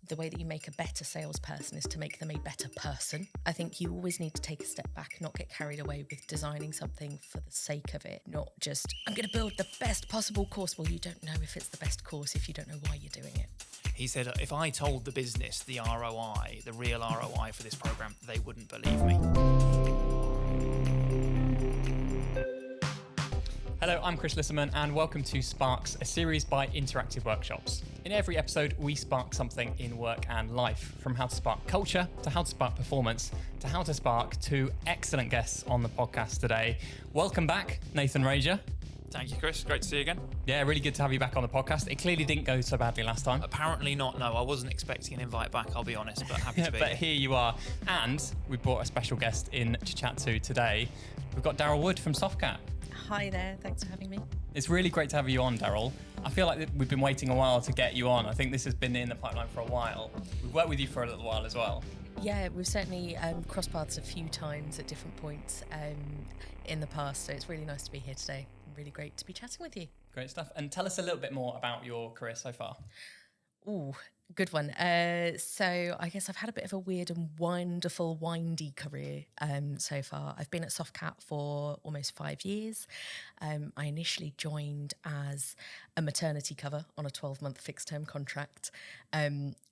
the way that you make a better salesperson is to make them a better person. I think you always need to take a step back, not get carried away with designing something for the sake of it, not just, I'm going to build the best possible course. Well, you don't know if it's the best course if you don't know why you're doing it. He said, if I told the business the ROI, the real ROI for this program, they wouldn't believe me. Hello, I'm Chris Lissaman and welcome to Sparks, a series by Interactive Workshops. In every episode, we spark something in work and life, from how to spark culture, to how to spark performance, to how to spark two excellent guests on the podcast today. Welcome back, Nathan Rager. Thank you, Chris. Great to see you again. Yeah, really good to have you back on the podcast. It clearly didn't go so badly last time. Apparently not, no. I wasn't expecting an invite back, I'll be honest, but happy to be But here you are. And we brought a special guest in to chat to today. We've got Daryl Wood from Softcat. Hi there, thanks for having me. It's really great to have you on, Daryl. I feel like we've been waiting a while to get you on. I think this has been in the pipeline for a while. We've worked with you for a little while as well. Yeah, we've certainly crossed paths a few times at different points in the past, so it's really nice to be here today. Really great to be chatting with you. Great stuff. And tell us a little bit more about your career so far. Ooh, good one. So I guess I've had a bit of a weird and wonderful, windy career so far. I've been at Softcat for almost 5 years. I initially joined as a maternity cover on a 12-month fixed-term contract.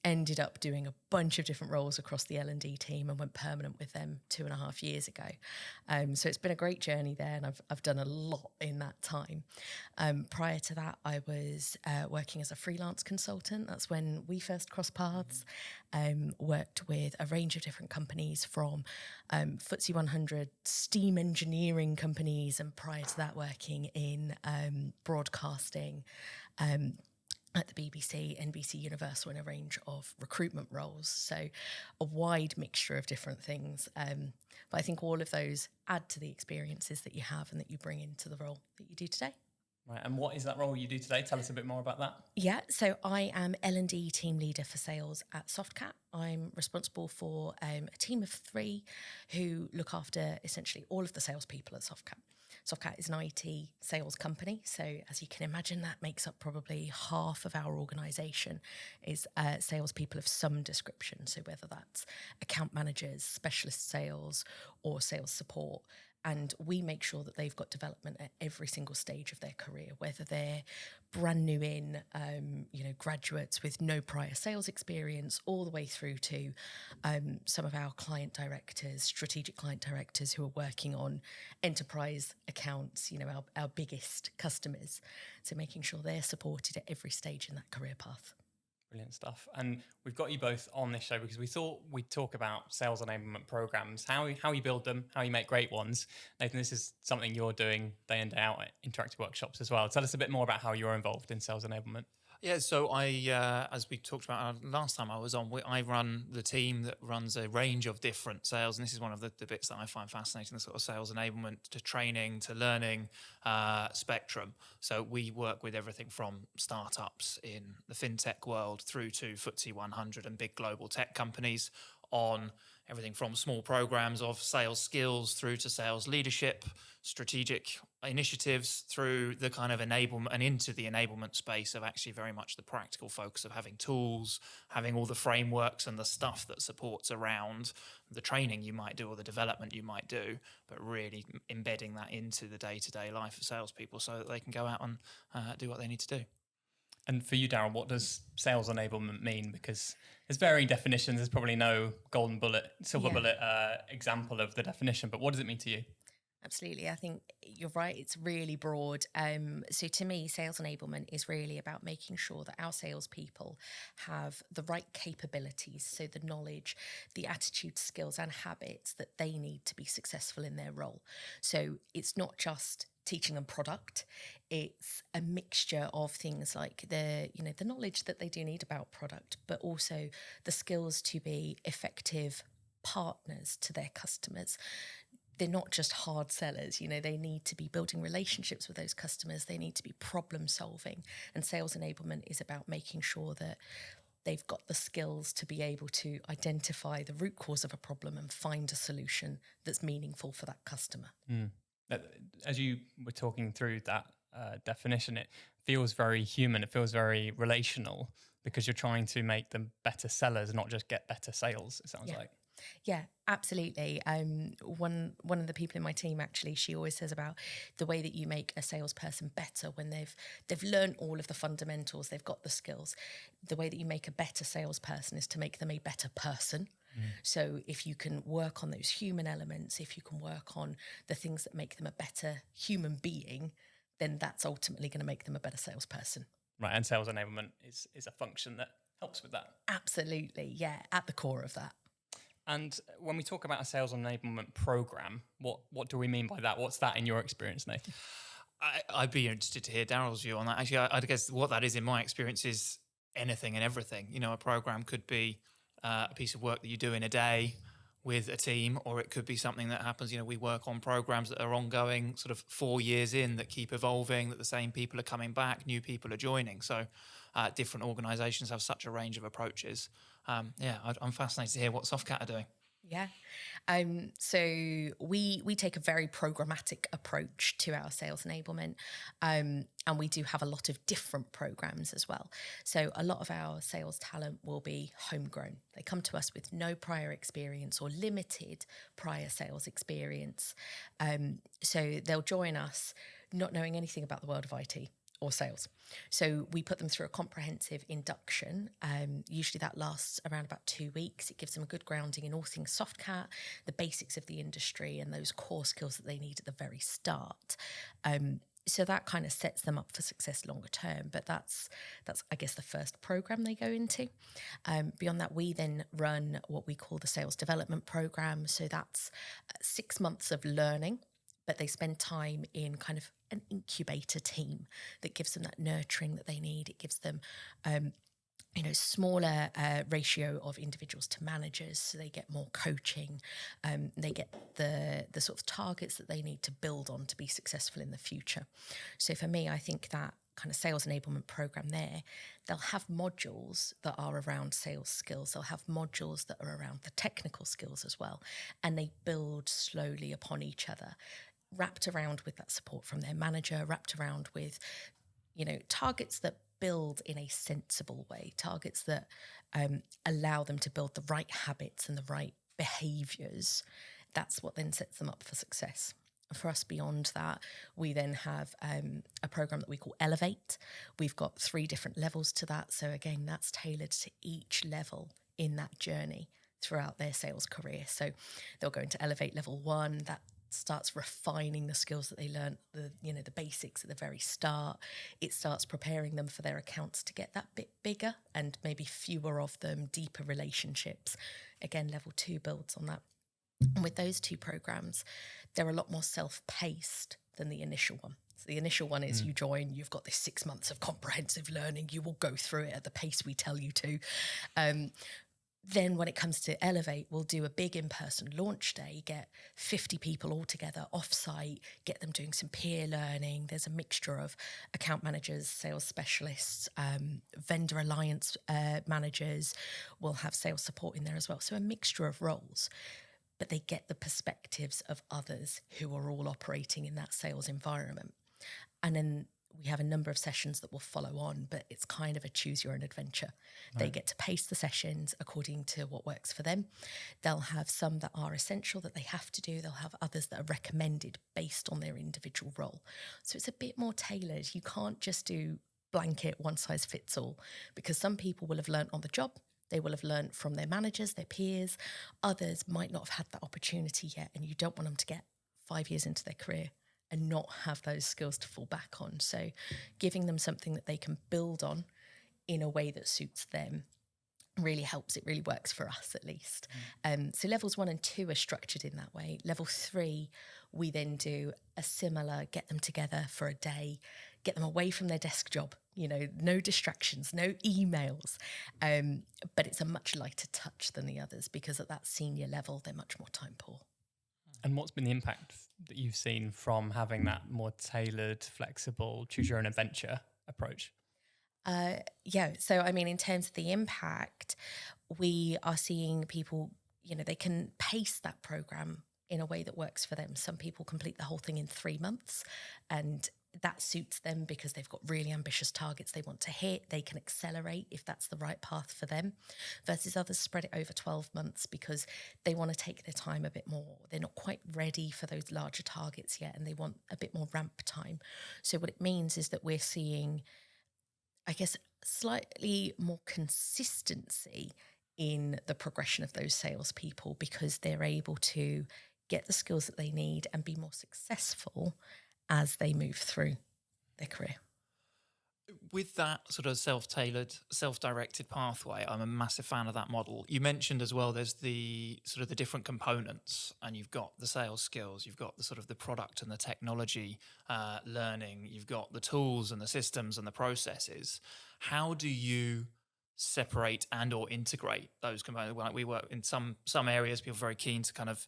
Ended up doing a bunch of different roles across the L&D team and went permanent with them 2.5 years ago. So it's been a great journey there, and I've done a lot in that time. Prior to that, I was working as a freelance consultant. That's when we first crossed paths. Worked with a range of different companies, from FTSE 100 steam engineering companies, and prior to that working in broadcasting, at the BBC, NBC Universal, in a range of recruitment roles. So a wide mixture of different things. But I think all of those add to the experiences that you have and that you bring into the role that you do today. Right, and what is that role you do today? Tell us a bit more about that. Yeah, so I am L&D team leader for sales at Softcat. I'm responsible for a team of 3 who look after essentially all of the salespeople at Softcat. Softcat is an IT sales company, so as you can imagine, that makes up probably half of our organisation is salespeople of some description. So whether that's account managers, specialist sales, or sales support. And we make sure that they've got development at every single stage of their career, whether they're brand new in, graduates with no prior sales experience, all the way through to some of our client directors, strategic client directors who are working on enterprise accounts, our biggest customers. So making sure they're supported at every stage in that career path. Brilliant stuff. And we've got you both on this show because we thought we'd talk about sales enablement programs, how you build them, how you make great ones. Nathan, this is something you're doing day in, day out at Interactive Workshops as well. Tell us a bit more about how you're involved in sales enablement. Yeah, so I, as we talked about last time I was on, I run the team that runs a range of different sales, and this is one of the bits that I find fascinating, the sort of sales enablement to training to learning spectrum. So we work with everything from startups in the fintech world through to FTSE 100 and big global tech companies on everything from small programs of sales skills through to sales leadership, strategic initiatives, through the kind of enablement and into the enablement space of actually very much the practical focus of having tools, having all the frameworks and the stuff that supports around the training you might do or the development you might do, but really embedding that into the day-to-day life of salespeople so that they can go out and do what they need to do. And for you, Daryl, what does sales enablement mean? Because there's varying definitions. There's probably no golden bullet, silver bullet example of the definition. But what does it mean to you? Absolutely. I think you're right. It's really broad. So to me, sales enablement is really about making sure that our salespeople have the right capabilities, so the knowledge, the attitude, skills and habits that they need to be successful in their role. So it's not just teaching them product. It's a mixture of things like the knowledge that they do need about product, but also the skills to be effective partners to their customers. They're not just hard sellers, they need to be building relationships with those customers. They need to be problem solving. And sales enablement is about making sure that they've got the skills to be able to identify the root cause of a problem and find a solution that's meaningful for that customer. Mm. As you were talking through that definition, it feels very human. It feels very relational. because you're trying to make them better sellers, not just get better sales, it sounds like. Yeah, absolutely. One of the people in my team, actually, she always says about the way that you make a salesperson better when they've learned all of the fundamentals, they've got the skills. The way that you make a better salesperson is to make them a better person. So if you can work on those human elements, if you can work on the things that make them a better human being, then that's ultimately going to make them a better salesperson. Right, and sales enablement is a function that helps with that. Absolutely, yeah, at the core of that. And when we talk about a sales enablement program, what do we mean by that? What's that in your experience, Nathan? I'd be interested to hear Daryl's view on that. Actually, I guess what that is in my experience is anything and everything. You know, a program could be a piece of work that you do in a day with a team, or it could be something that happens. You know, we work on programs that are ongoing, sort of 4 years in, that keep evolving, that the same people are coming back, new people are joining. So different organizations have such a range of approaches. I'm fascinated to hear what Softcat are doing. Yeah. So we take a very programmatic approach to our sales enablement, and we do have a lot of different programs as well. So a lot of our sales talent will be homegrown. They come to us with no prior experience or limited prior sales experience. So they'll join us not knowing anything about the world of IT or sales. So we put them through a comprehensive induction. Usually that lasts around about 2 weeks. It gives them a good grounding in all things Softcat, the basics of the industry, and those core skills that they need at the very start. So that kind of sets them up for success longer term. But that's I guess the first program they go into. Beyond that, we then run what we call the sales development program. So that's 6 months of learning, but they spend time in kind of an incubator team that gives them that nurturing that they need. It gives them, smaller ratio of individuals to managers, so they get more coaching. They get the sort of targets that they need to build on to be successful in the future. So for me, I think that kind of sales enablement program there, they'll have modules that are around sales skills. They'll have modules that are around the technical skills as well. And they build slowly upon each other, wrapped around with that support from their manager, wrapped around with, targets that build in a sensible way, targets that allow them to build the right habits and the right behaviours. That's what then sets them up for success. For us, beyond that, we then have a program that we call Elevate. We've got 3 different levels to that. So again, that's tailored to each level in that journey throughout their sales career. So they'll go into Elevate level 1, that starts refining the skills that they learned, the basics at the very start. It starts preparing them for their accounts to get that bit bigger and maybe fewer of them, deeper relationships. Again, level 2 builds on that. And with those 2 programs, they're a lot more self-paced than the initial one. So the initial one is you join, you've got this 6 months of comprehensive learning, you will go through it at the pace we tell you to. Then when it comes to Elevate, we'll do a big in-person launch day, get 50 people all together off-site, get them doing some peer learning. There's a mixture of account managers, sales specialists, vendor alliance managers. We'll have sales support in there as well. So a mixture of roles, but they get the perspectives of others who are all operating in that sales environment. And then we have a number of sessions that will follow on, but it's kind of a choose your own adventure. Right. They get to pace the sessions according to what works for them. They'll have some that are essential that they have to do. They'll have others that are recommended based on their individual role. So it's a bit more tailored. You can't just do blanket one size fits all, because some people will have learnt on the job. They will have learnt from their managers, their peers. Others might not have had that opportunity yet, and you don't want them to get 5 years into their career and not have those skills to fall back on. So giving them something that they can build on in a way that suits them really helps. It really works for us, at least. So levels 1 and 2 are structured in that way. Level 3, we then do a similar, get them together for a day, get them away from their desk job, no distractions, no emails. But it's a much lighter touch than the others, because at that senior level, they're much more time poor. And what's been the impact that you've seen from having that more tailored, flexible, choose your own adventure approach? So I mean, in terms of the impact, we are seeing people, they can pace that program in a way that works for them. Some people complete the whole thing in 3 months, and that suits them because they've got really ambitious targets they want to hit. They can accelerate if that's the right path for them, versus others spread it over 12 months because they want to take their time a bit more. They're not quite ready for those larger targets yet, and they want a bit more ramp time. So what it means is that we're seeing, I guess, slightly more consistency in the progression of those salespeople because they're able to get the skills that they need and be more successful as they move through their career. With that sort of self-tailored, self-directed pathway, I'm a massive fan of that model. You mentioned as well, there's the sort of the different components, and you've got the sales skills, you've got the sort of the product and the technology learning, you've got the tools and the systems and the processes. How do you separate and or integrate those components? Like we work in some areas, people are very keen to kind of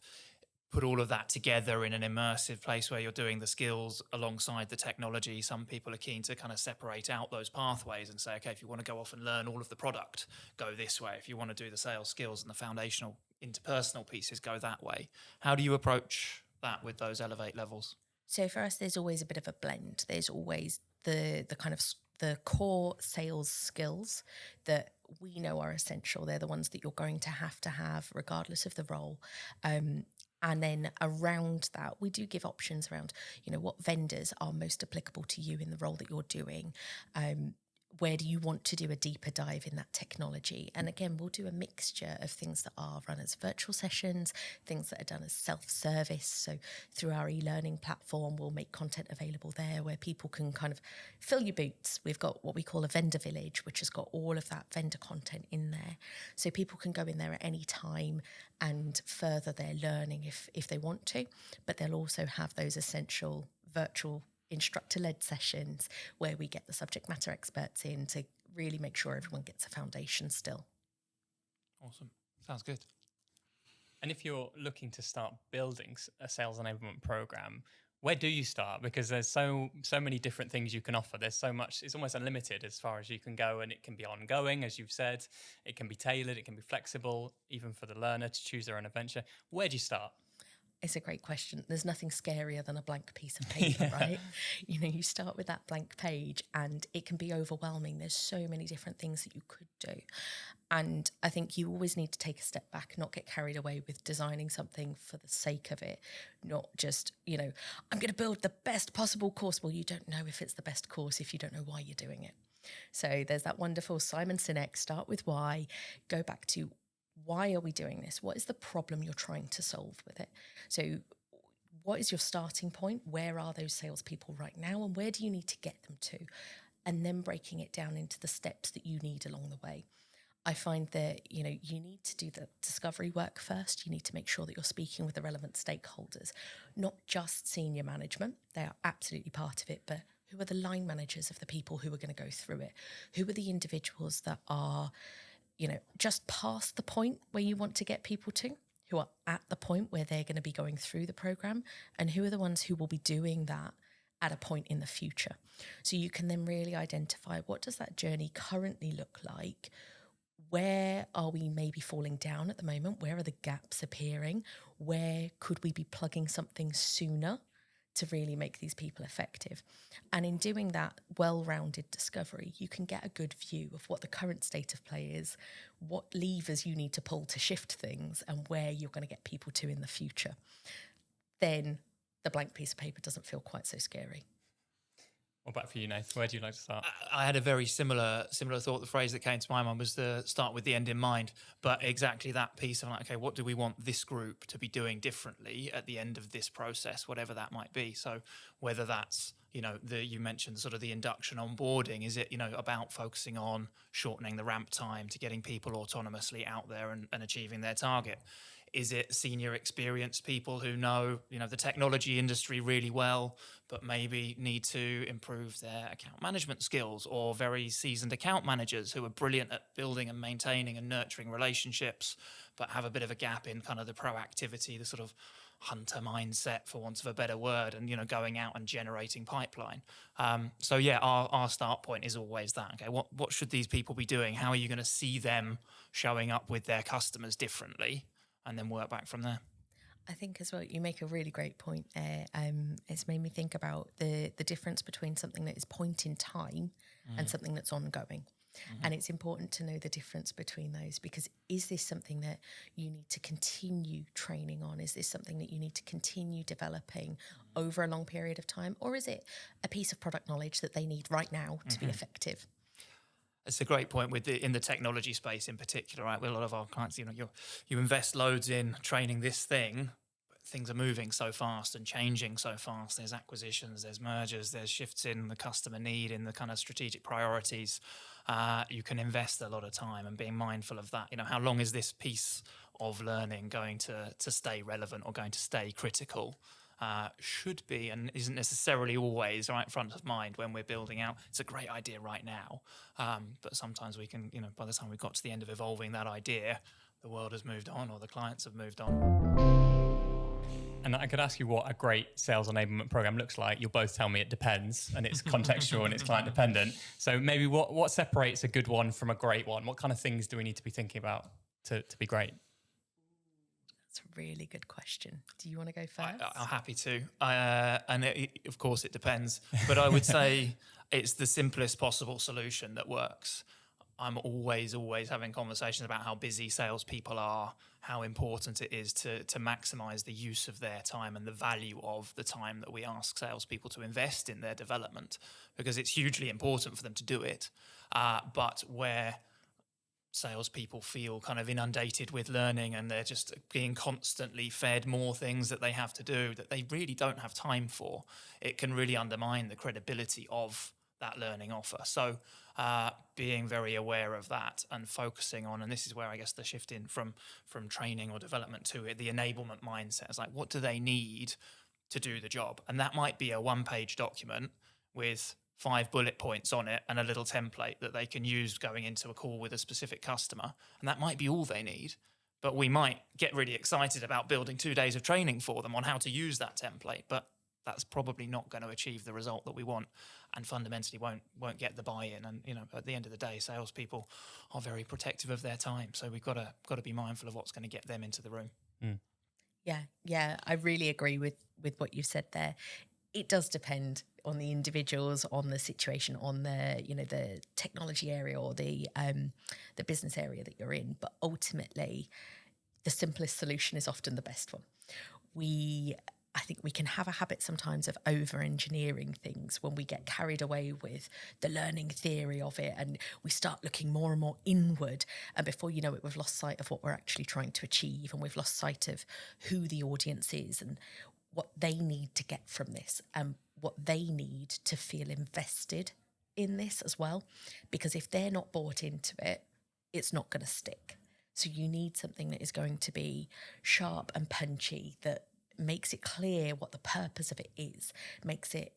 put all of that together in an immersive place where you're doing the skills alongside the technology. Some people are keen to kind of separate out those pathways and say, okay, if you want to go off and learn all of the product, go this way. If you want to do the sales skills and the foundational interpersonal pieces, go that way. How do you approach that with those Elevate levels? So for us, there's always a bit of a blend. There's always the kind of the core sales skills that we know are essential. They're the ones that you're going to have regardless of the role. And then around that, we do give options around, what vendors are most applicable to you in the role that you're doing. Where do you want to do a deeper dive in that technology? And again, we'll do a mixture of things that are run as virtual sessions, things that are done as self-service. So through our e-learning platform, we'll make content available there where people can kind of fill your boots. We've got what we call a vendor village, which has got all of that vendor content in there. So people can go in there at any time and further their learning if they want to. But they'll also have those essential virtual instructor-led sessions where we get the subject matter experts in to really make sure everyone gets a foundation still. Awesome. Sounds good. And if you're looking to start building a sales enablement program, where do you start? Because there's so many different things you can offer. There's so much, it's almost unlimited as far as you can go, and it can be ongoing, as you've said. It can be tailored, it can be flexible, even for the learner to choose their own adventure. Where do you start? It's a great question. There's nothing scarier than a blank piece of paper, right? You start with that blank page and it can be overwhelming. There's so many different things that you could do. And I think you always need to take a step back, not get carried away with designing something for the sake of it, not just, I'm going to build the best possible course. Well, you don't know if it's the best course if you don't know why you're doing it. So there's that wonderful Simon Sinek, start with why, go back to why are we doing this? What is the problem you're trying to solve with it? So what is your starting point? Where are those salespeople right now? And where do you need to get them to? And then breaking it down into the steps that you need along the way. I find that, you need to do the discovery work first. You need to make sure that you're speaking with the relevant stakeholders, not just senior management. They are absolutely part of it, but who are the line managers of the people who are going to go through it? Who are the individuals that are just past the point where you want to get people to, who are at the point where they're going to be going through the program, and who are the ones who will be doing that at a point in the future. So you can then really identify, what does that journey currently look like? Where are we maybe falling down at the moment? Where are the gaps appearing? Where could we be plugging something sooner to really make these people effective? And in doing that well-rounded discovery, you can get a good view of what the current state of play is, what levers you need to pull to shift things, and where you're going to get people to in the future. Then the blank piece of paper doesn't feel quite so scary. What about for you, Nath? Where do you like to start? I had a very similar thought. The phrase that came to my mind was the start with the end in mind. But exactly that piece of okay, what do we want this group to be doing differently at the end of this process, whatever that might be. So whether that's, you mentioned sort of the induction onboarding, is it, about focusing on shortening the ramp time to getting people autonomously out there and achieving their target? Is it senior experienced people who know, the technology industry really well, but maybe need to improve their account management skills, or very seasoned account managers who are brilliant at building and maintaining and nurturing relationships, but have a bit of a gap in kind of the proactivity, the sort of hunter mindset, for want of a better word, and, going out and generating pipeline. Our start point is always that. Okay, what should these people be doing? How are you going to see them showing up with their customers differently? And then work back from there. I think as well, you make a really great point there. It's made me think about the difference between something that is point in time and something that's ongoing. And it's important to know the difference between those, because is this something that you need to continue training on? Is this something that you need to continue developing over a long period of time? Or is it a piece of product knowledge that they need right now to be effective? It's a great point with in the technology space in particular, right? With a lot of our clients, you invest loads in training this thing, but things are moving so fast and changing so fast. There's acquisitions, there's mergers, there's shifts in the customer need, in the kind of strategic priorities. You can invest a lot of time, and being mindful of that. How long is this piece of learning going to stay relevant or going to stay critical? Should be and isn't necessarily always right front of mind when we're building out. It's a great idea right now, but sometimes we can, by the time we've got to the end of evolving that idea, the world has moved on or the clients have moved on. And I could ask you what a great sales enablement program looks like. You'll both tell me it depends, and it's contextual and it's client dependent. So maybe what separates a good one from a great one? What kind of things do we need to be thinking about to be great? That's a really good question. Do you want to go first? I'm happy to. Of course, it depends. But I would say it's the simplest possible solution that works. I'm always having conversations about how busy salespeople are, how important it is to maximise the use of their time and the value of the time that we ask salespeople to invest in their development, because it's hugely important for them to do it. But where salespeople feel kind of inundated with learning and they're just being constantly fed more things that they have to do that they really don't have time for, it can really undermine the credibility of that learning offer. So being very aware of that and focusing on, and this is where I guess the shift in from training or development to it, the enablement mindset is like, what do they need to do the job? And that might be a one-page document with 5 bullet points on it and a little template that they can use going into a call with a specific customer. And that might be all they need. But we might get really excited about building 2 days of training for them on how to use that template. But that's probably not going to achieve the result that we want, and fundamentally won't get the buy-in. And at the end of the day, salespeople are very protective of their time. So we've got to be mindful of what's going to get them into the room. Yeah, I really agree with what you said there. It does depend on the individuals, on the situation, on the the technology area or the business area that you're in. But ultimately, the simplest solution is often the best one. I think we can have a habit sometimes of over-engineering things when we get carried away with the learning theory of it, and we start looking more and more inward. And before you know it, we've lost sight of what we're actually trying to achieve, and we've lost sight of who the audience is and what they need to get from this and what they need to feel invested in this as well. Because if they're not bought into it, it's not going to stick. So you need something that is going to be sharp and punchy, that makes it clear what the purpose of it is, makes it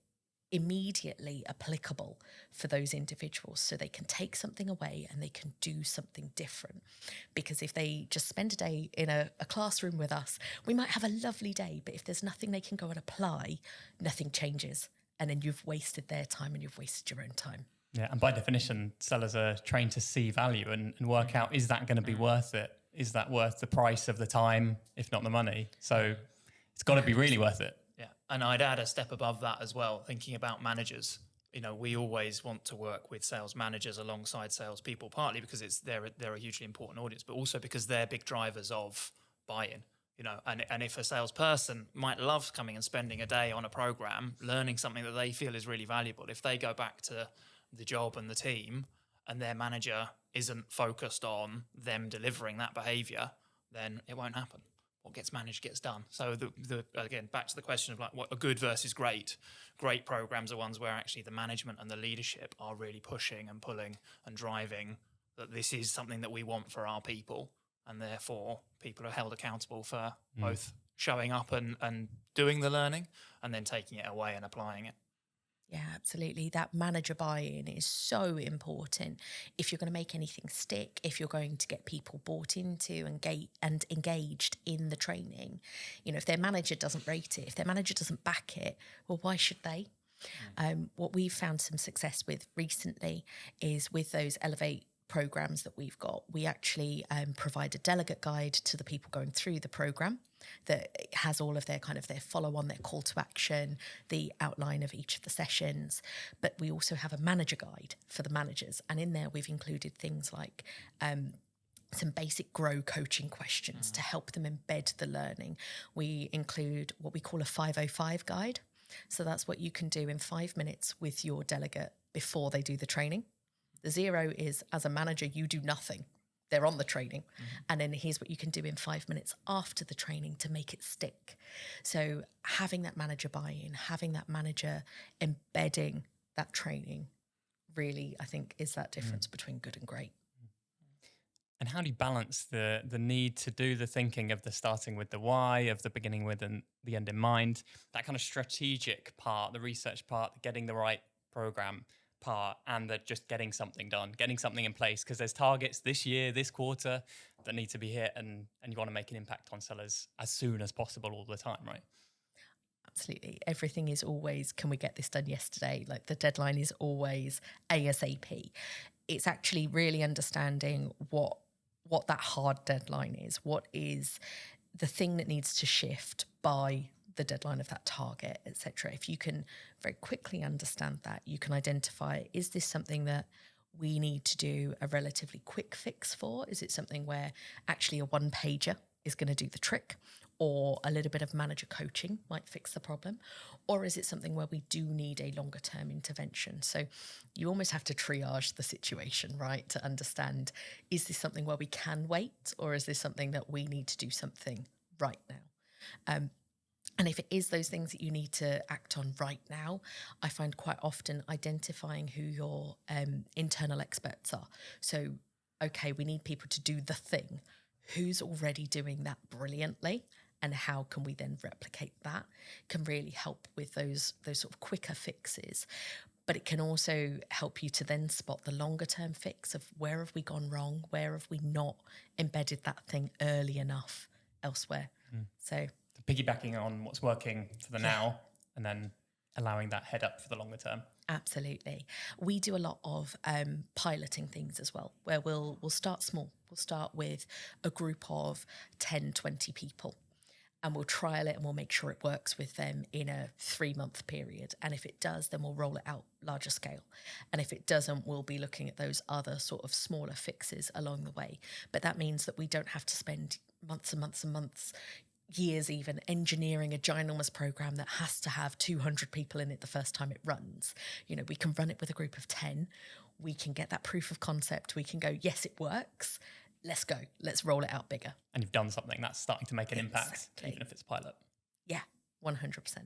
immediately applicable for those individuals so they can take something away and they can do something different. Because if they just spend a day in a classroom with us, we might have a lovely day, but if there's nothing they can go and apply, nothing changes. And then you've wasted their time and you've wasted your own time. Yeah, and by definition, sellers are trained to see value and work out, is that going to be worth it? Is that worth the price of the time, if not the money? So it's got to be really worth it. Yeah, and I'd add a step above that as well, thinking about managers. We always want to work with sales managers alongside salespeople, partly because they're a hugely important audience, but also because they're big drivers of buy-in. And if a salesperson might love coming and spending a day on a program, learning something that they feel is really valuable, if they go back to the job and the team and their manager isn't focused on them delivering that behavior, then it won't happen. What gets managed gets done. So again, back to the question of like what a good versus great. Great programs are ones where actually the management and the leadership are really pushing and pulling and driving that this is something that we want for our people, and therefore people are held accountable for both showing up and doing the learning and then taking it away and applying it. Yeah, absolutely. That manager buy-in is so important if you're going to make anything stick, if you're going to get people bought into and engaged in the training. If their manager doesn't rate it, if their manager doesn't back it, well, why should they? What we've found some success with recently is with those Elevate programs that we've got, we actually provide a delegate guide to the people going through the program that has all of their kind of their follow on, their call to action, the outline of each of the sessions. But we also have a manager guide for the managers. And in there, we've included things like some basic grow coaching questions to help them embed the learning. We include what we call a 505 guide. So that's what you can do in 5 minutes with your delegate before they do the training. The 0 is, as a manager, you do nothing. They're on the training. And then here's what you can do in 5 minutes after the training to make it stick. So having that manager buy-in, having that manager embedding that training really, I think, is that difference between good and great. And how do you balance the need to do the thinking of the starting with the why, of the beginning with the end in mind, that kind of strategic part, the research part, the getting the right program part, and the just getting something done, getting something in place, because there's targets this year, this quarter that need to be hit, and you want to make an impact on sellers as soon as possible all the time, right? Absolutely. Everything is always, can we get this done yesterday? Like the deadline is always ASAP. It's actually really understanding what that hard deadline is. What is the thing that needs to shift by the deadline of that target, etc. If you can very quickly understand that, you can identify, is this something that we need to do a relatively quick fix for? Is it something where actually a one-pager is going to do the trick, or a little bit of manager coaching might fix the problem? Or is it something where we do need a longer term intervention? So you almost have to triage the situation, right? To understand, is this something where we can wait, or is this something that we need to do something right now? And if it is those things that you need to act on right now, I find quite often identifying who your internal experts are. So, okay, we need people to do the thing. Who's already doing that brilliantly? And how can we then replicate that? Can really help with those sort of quicker fixes. But it can also help you to then spot the longer term fix of where have we gone wrong? Where have we not embedded that thing early enough elsewhere? So piggybacking on what's working for the now, and then allowing that head up for the longer term. Absolutely. We do a lot of piloting things as well, where we'll start small. We'll start with a group of 10, 20 people, and we'll trial it and we'll make sure it works with them in a 3-month period. And if it does, then we'll roll it out larger scale. And if it doesn't, we'll be looking at those other sort of smaller fixes along the way. But that means that we don't have to spend months and months and months, years even, engineering a ginormous program that has to have 200 people in it the first time it runs. You know, we can run it with a group of 10. We can get that proof of concept. We can go, yes, it works. Let's go. Let's roll it out bigger. And you've done something that's starting to make an impact, Exactly. even if it's pilot. Yeah, 100%.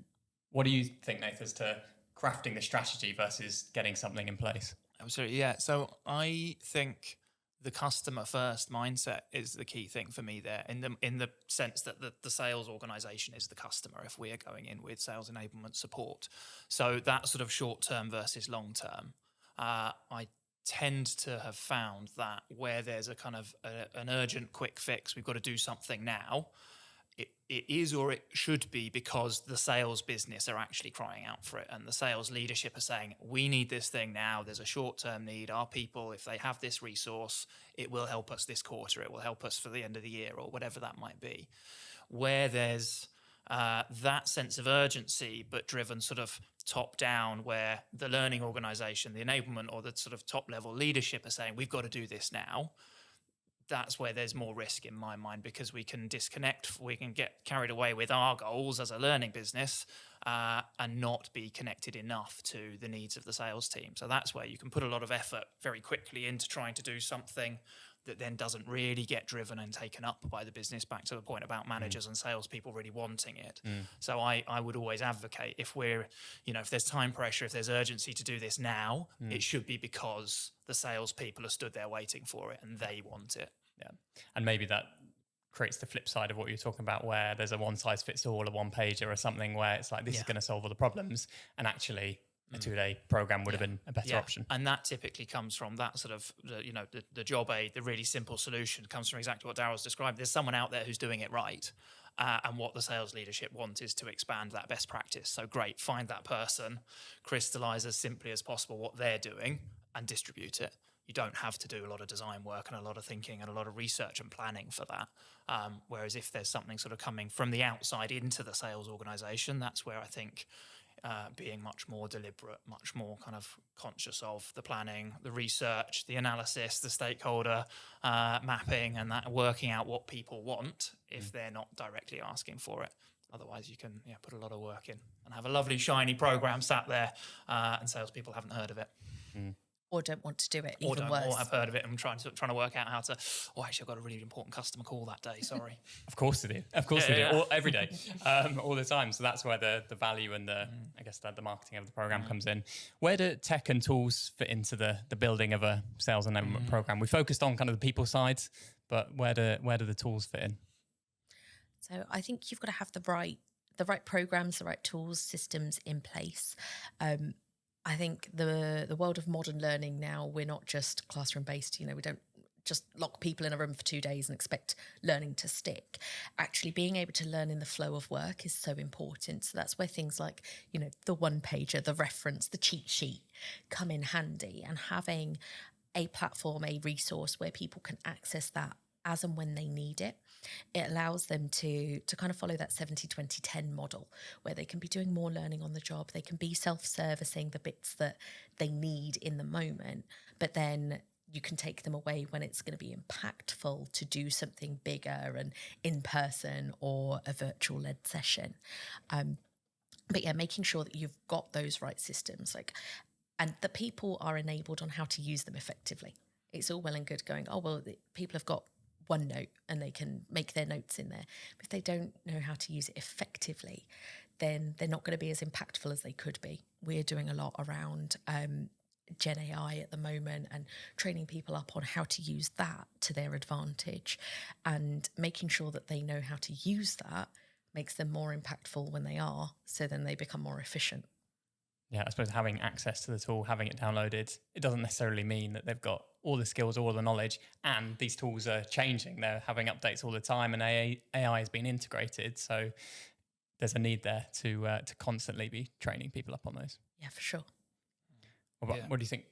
What do you think, Nath, as to crafting the strategy versus getting something in place? Absolutely, yeah. So I think the customer first mindset is the key thing for me there, in the sense that the sales organization is the customer if we are going in with sales enablement support. So that sort of short term versus long term, I tend to have found that where there's a kind of an urgent quick fix, we've got to do something now, it is, or it should be, because the sales business are actually crying out for it, and the sales leadership are saying, we need this thing now, there's a short-term need, our people, if they have this resource, it will help us this quarter, it will help us for the end of the year, or whatever that might be. Where there's that sense of urgency, but driven sort of top down, where the learning organization, the enablement, or the sort of top level leadership are saying, we've got to do this now, that's where there's more risk in my mind, because we can disconnect, we can get carried away with our goals as a learning business and not be connected enough to the needs of the sales team. So that's where you can put a lot of effort very quickly into trying to do something that then doesn't really get driven and taken up by the business, back to the point about managers and salespeople really wanting it. So I would always advocate, if we're, if there's time pressure, if there's urgency to do this now, it should be because the salespeople are stood there waiting for it and they want it. Yeah. And maybe that creates the flip side of what you're talking about, where there's a one size fits all, a one pager or something, where it's like, this is going to solve all the problems. And actually a 2-day program would have been a better option. And that typically comes from that sort of, the job aid, the really simple solution comes from exactly what Daryl's described. There's someone out there who's doing it right. And what the sales leadership want is to expand that best practice. So great, find that person, crystallize as simply as possible what they're doing and distribute it. you don't have to do a lot of design work and a lot of thinking and a lot of research and planning for that. Whereas if there's something sort of coming from the outside into the sales organization, that's where I think being much more deliberate, much more kind of conscious of the planning, the research, the analysis, the stakeholder mapping, and that working out what people want if they're not directly asking for it. Otherwise, you can put a lot of work in and have a lovely shiny program sat there, and salespeople haven't heard of it. Or don't want to do it, even worse. Or have heard of it and trying to work out how to. Oh, actually, I've got a really important customer call that day. Sorry. Of course they do. Of course they do. Every day, all the time. So that's where the value and the marketing of the program comes in. Where do tech and tools fit into the building of a sales enablement program? We focused on kind of the people side, but where do the tools fit in? So I think you've got to have the right programs, the right tools, systems in place. I think the world of modern learning now, we're not just classroom based. We don't just lock people in a room for 2 days and expect learning to stick. Actually being able to learn in the flow of work is so important. So that's where things like, the one pager, the reference, the cheat sheet come in handy, and having a platform, a resource where people can access that as and when they need it. It allows them to kind of follow that 70-20-10 model, where they can be doing more learning on the job. They can be self-servicing the bits that they need in the moment, but then you can take them away when it's going to be impactful to do something bigger and in person or a virtual led session. But yeah, making sure that you've got those right systems, and the people are enabled on how to use them effectively. It's all well and good going, oh, well, people have got OneNote and they can make their notes in there. But if they don't know how to use it effectively, then they're not going to be as impactful as they could be. We're doing a lot around Gen AI at the moment and training people up on how to use that to their advantage, and making sure that they know how to use that makes them more impactful when they are, so then they become more efficient. Yeah, I suppose having access to the tool, having it downloaded, it doesn't necessarily mean that they've got all the skills, all the knowledge, and these tools are changing. They're having updates all the time, and AI has been integrated. So there's a need there to constantly be training people up on those. Yeah, for sure. What do you think?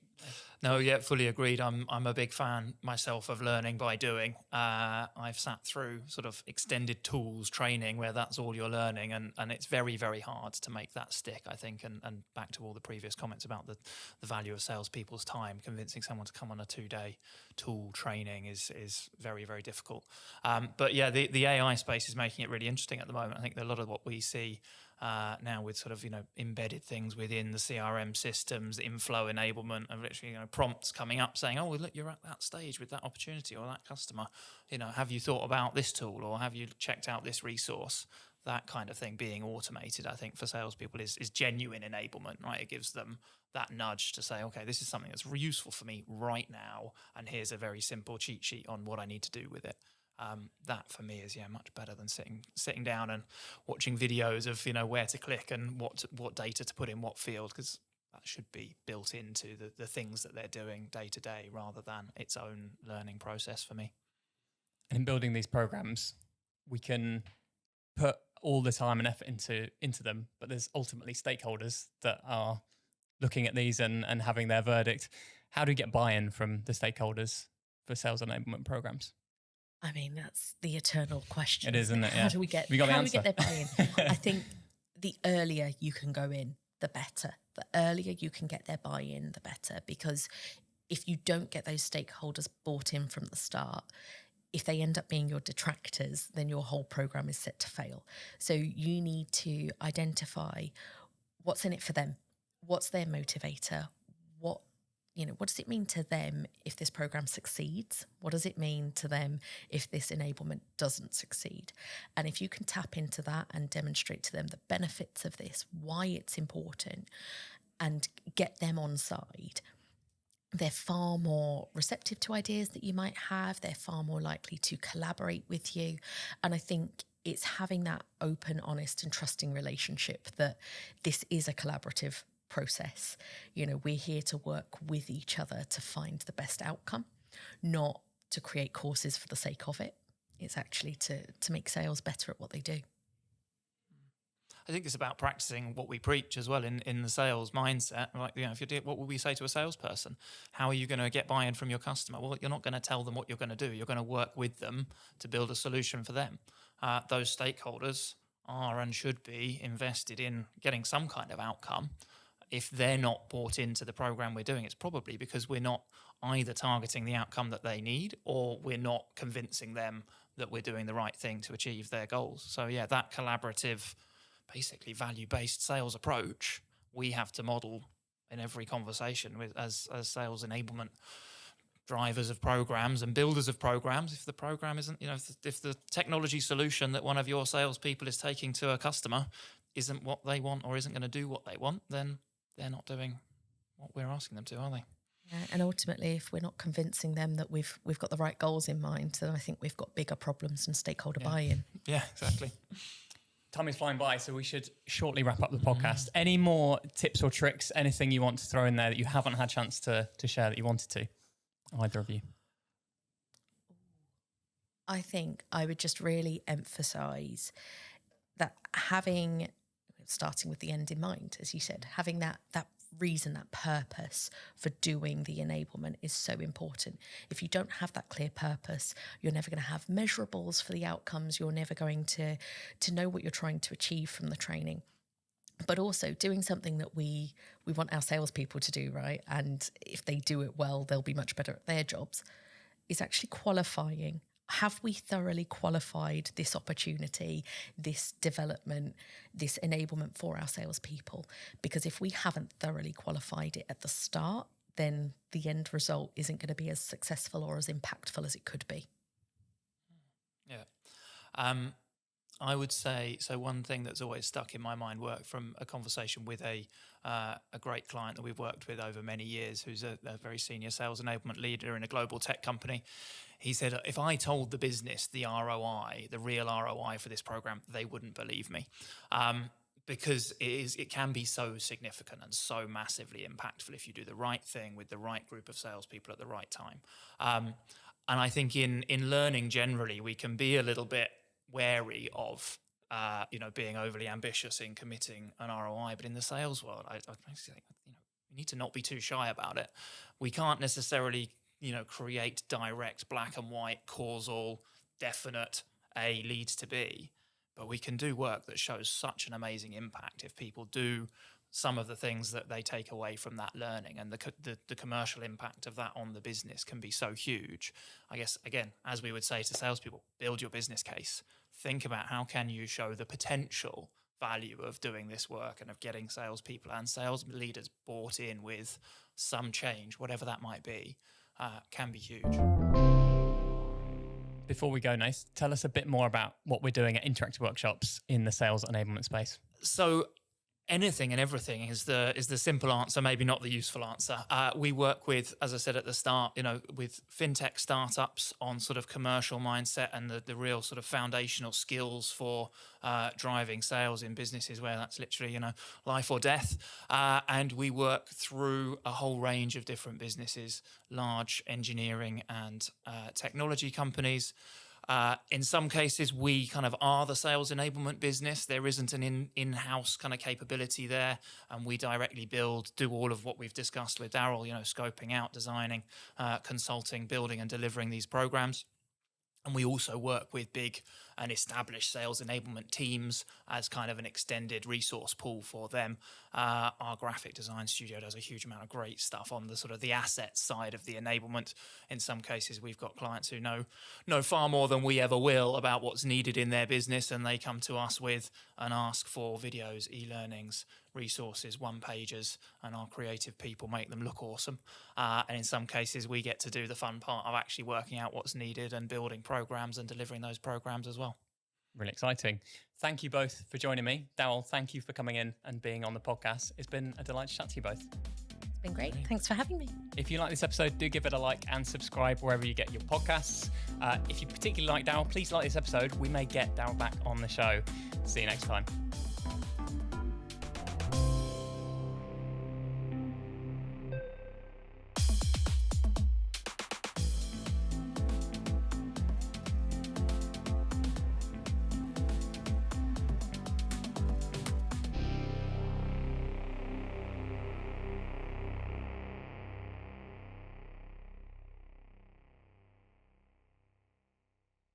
No, yeah, fully agreed. I'm a big fan myself of learning by doing. I've sat through sort of extended tools training where that's all you're learning, and it's very, very hard to make that stick, I think. And back to all the previous comments about the value of salespeople's time, convincing someone to come on a 2-day tool training is very, very difficult. But yeah, the AI space is making it really interesting at the moment. I think that a lot of what we see now with sort of embedded things within the CRM systems, inflow enablement, and literally prompts coming up saying, oh, well, look, you're at that stage with that opportunity or that customer, have you thought about this tool, or have you checked out this resource? That kind of thing being automated, I think, for salespeople is genuine enablement, right? It gives them that nudge to say, okay, this is something that's useful for me right now, and here's a very simple cheat sheet on what I need to do with it. That for me is much better than sitting down and watching videos of where to click and what data to put in what field, because that should be built into the things that they're doing day to day rather than its own learning process for me. And in building these programs, we can put all the time and effort into them, but there's ultimately stakeholders that are looking at these and having their verdict. How do you get buy-in from the stakeholders for sales enablement programs? I mean, that's the eternal question. It is, isn't it? Yeah. How do we get their buy-in? I think the earlier you can go in, the better. The earlier you can get their buy-in, the better. Because if you don't get those stakeholders bought in from the start, if they end up being your detractors, then your whole program is set to fail. So you need to identify what's in it for them. What's their motivator? What does it mean to them if this program succeeds? What does it mean to them if this enablement doesn't succeed? And if you can tap into that and demonstrate to them the benefits of this, why it's important, and get them on side, they're far more receptive to ideas that you might have. They're far more likely to collaborate with you. And I think it's having that open, honest and trusting relationship that this is a collaborative process. We're here to work with each other to find the best outcome, not to create courses for the sake of it. It's actually to make sales better at what they do. I think it's about practicing what we preach as well in the sales mindset. Like, if you do, what would we say to a salesperson? How are you going to get buy-in from your customer? Well, you're not going to tell them what you're going to do. You're going to work with them to build a solution for them. Those stakeholders are and should be invested in getting some kind of outcome. If they're not bought into the program we're doing, it's probably because we're not either targeting the outcome that they need, or we're not convincing them that we're doing the right thing to achieve their goals. So yeah, that collaborative, basically value-based sales approach, we have to model in every conversation with as sales enablement drivers of programs and builders of programs. If the program isn't, if the technology solution that one of your salespeople is taking to a customer isn't what they want or isn't going to do what they want, then they're not doing what we're asking them to, are they? Yeah, and ultimately, if we're not convincing them that we've got the right goals in mind, then I think we've got bigger problems than stakeholder buy-in. Yeah, exactly. Time is flying by, so we should shortly wrap up the podcast. Any more tips or tricks, anything you want to throw in there that you haven't had a chance to share that you wanted to, either of you? I think I would just really emphasise that starting with the end in mind, as you said, having that reason, that purpose for doing the enablement is so important. If you don't have that clear purpose, you're never going to have measurables for the outcomes. You're never going to know what you're trying to achieve from the training. But also doing something that we want our salespeople to do, right? And if they do it well, they'll be much better at their jobs, is actually qualifying. Have we thoroughly qualified this opportunity, this development, this enablement for our salespeople? Because if we haven't thoroughly qualified it at the start, then the end result isn't going to be as successful or as impactful as it could be. Yeah. I would say, so one thing that's always stuck in my mind worked from a conversation with a great client that we've worked with over many years, who's a very senior sales enablement leader in a global tech company. He said, if I told the business the ROI, the real ROI for this program, they wouldn't believe me. Because it can be so significant and so massively impactful if you do the right thing with the right group of salespeople at the right time. And I think in learning generally, we can be a little bit wary of being overly ambitious in committing an ROI, but in the sales world, I think we need to not be too shy about it. We can't necessarily create direct black and white causal definite A leads to B, but we can do work that shows such an amazing impact if people do some of the things that they take away from that learning, and the commercial impact of that on the business can be so huge. I guess, again, as we would say to salespeople, build your business case. Think about how can you show the potential value of doing this work and of getting salespeople and sales leaders bought in with some change, whatever that might be, can be huge. Before we go, Nath, tell us a bit more about what we're doing at Interactive Workshops in the sales enablement space. So anything and everything is the simple answer, maybe not the useful answer. We work with, as I said at the start, with fintech startups on sort of commercial mindset and the real sort of foundational skills for driving sales in businesses where that's literally, life or death. And we work through a whole range of different businesses, large engineering and technology companies. In some cases, we kind of are the sales enablement business. There isn't an in-house kind of capability there, and we directly do all of what we've discussed with Daryl, scoping out, designing, consulting, building and delivering these programs. And we also work with big and established sales enablement teams as kind of an extended resource pool for them. Our graphic design studio does a huge amount of great stuff on the sort of the asset side of the enablement. In some cases, we've got clients who know far more than we ever will about what's needed in their business, and they come to us with and ask for videos, e-learnings, resources, one-pagers, and our creative people make them look awesome. And in some cases, we get to do the fun part of actually working out what's needed and building programs and delivering those programs as well. Really exciting. Thank you both for joining me. Daryl, thank you for coming in and being on the podcast. It's been a delight to chat to you both. It's been great. Thanks for having me. If you like this episode, do give it a like and subscribe wherever you get your podcasts. If you particularly like Daryl, please like this episode. We may get Daryl back on the show. See you next time.